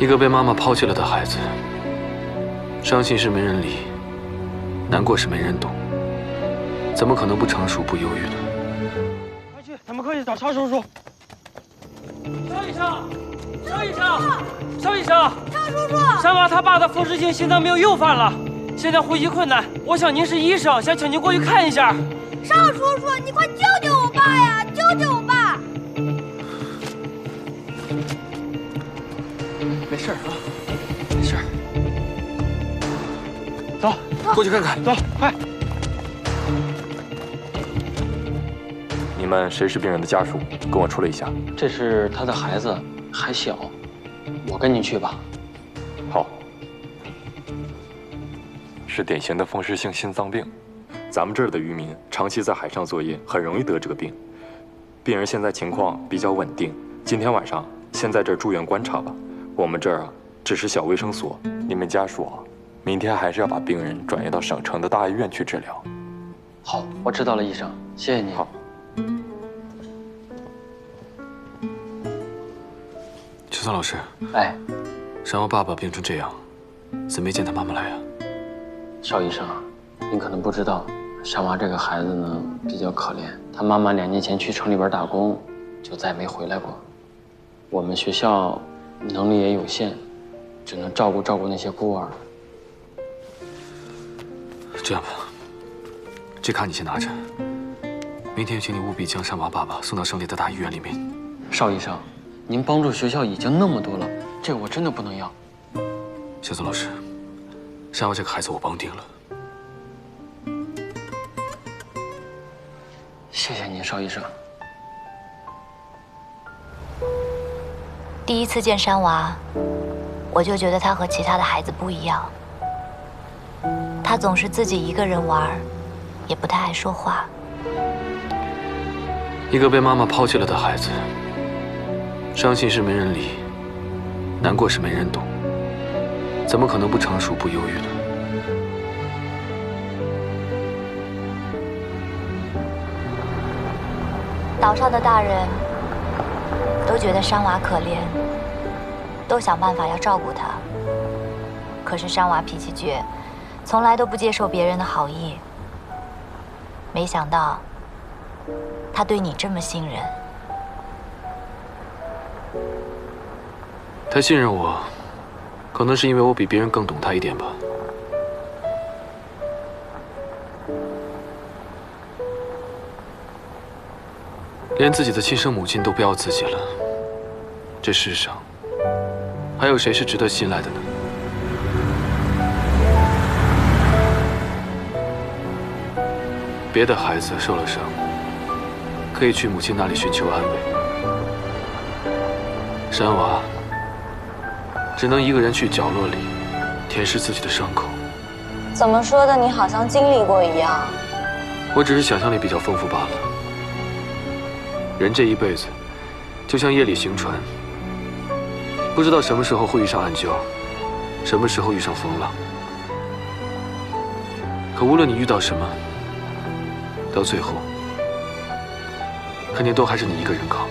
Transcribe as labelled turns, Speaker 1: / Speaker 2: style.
Speaker 1: 一个被妈妈抛弃了的孩子，伤心是没人理，难过是没人懂，怎么可能不成熟不忧郁呢？
Speaker 2: 快去，咱们快去找邵叔叔。邵医生，邵医生，邵医生，
Speaker 3: 邵叔叔，
Speaker 2: 山娃他爸的风湿性心脏病又犯了，现在呼吸困难。我想您是医生，想请您过去看一下。
Speaker 3: 邵叔叔，你快救救我爸呀！救救我爸！
Speaker 2: 没事啊，没事。走，
Speaker 1: 过去看看。
Speaker 2: 走，快！
Speaker 4: 你们谁是病人的家属？跟我处理一下。
Speaker 5: 这是他的孩子，还小，我跟你去吧。
Speaker 4: 好，是典型的风湿性心脏病。咱们这儿的渔民长期在海上作业，很容易得这个病。病人现在情况比较稳定，今天晚上先在这儿住院观察吧。我们这儿只是小卫生所，你们家属明天还是要把病人转移到省城的大医院去治疗。
Speaker 5: 好，我知道了，医生，谢谢你。
Speaker 4: 好。
Speaker 1: 陈桑老师，
Speaker 5: 哎，
Speaker 1: 山娃爸爸病成这样，怎么没见他妈妈来呀？
Speaker 5: 邵医生，您可能不知道，山娃这个孩子呢比较可怜，他妈妈2年前去城里边打工，就再没回来过。我们学校能力也有限，只能照顾那些孤儿。
Speaker 1: 这样吧，这卡你先拿着，明天请你务必将山娃爸爸送到省里的大医院里面。
Speaker 5: 邵医生，您帮助学校已经那么多了，这个我真的不能要。
Speaker 1: 小宋老师，山娃这个孩子我帮定了。
Speaker 5: 谢谢您，邵医生。
Speaker 6: 第一次见山娃，我就觉得他和其他的孩子不一样。他总是自己一个人玩，也不太爱说话。
Speaker 1: 一个被妈妈抛弃了的孩子，伤心是没人理，难过是没人懂，怎么可能不成熟不忧郁呢？
Speaker 6: 岛上的大人都觉得山娃可怜，都想办法要照顾他。可是山娃脾气倔，从来都不接受别人的好意。没想到他对你这么信任。
Speaker 1: 他信任我，可能是因为我比别人更懂他一点吧。连自己的亲生母亲都不要自己了，这世上还有谁是值得信赖的呢？别的孩子受了伤，可以去母亲那里寻求安慰。山娃只能一个人去角落里舔舐自己的伤口。
Speaker 3: 怎么说的？你好像经历过一样。
Speaker 1: 我只是想象力比较丰富罢了。人这一辈子，就像夜里行船，不知道什么时候会遇上暗礁，什么时候遇上风浪。可无论你遇到什么，到最后，肯定都还是你一个人扛。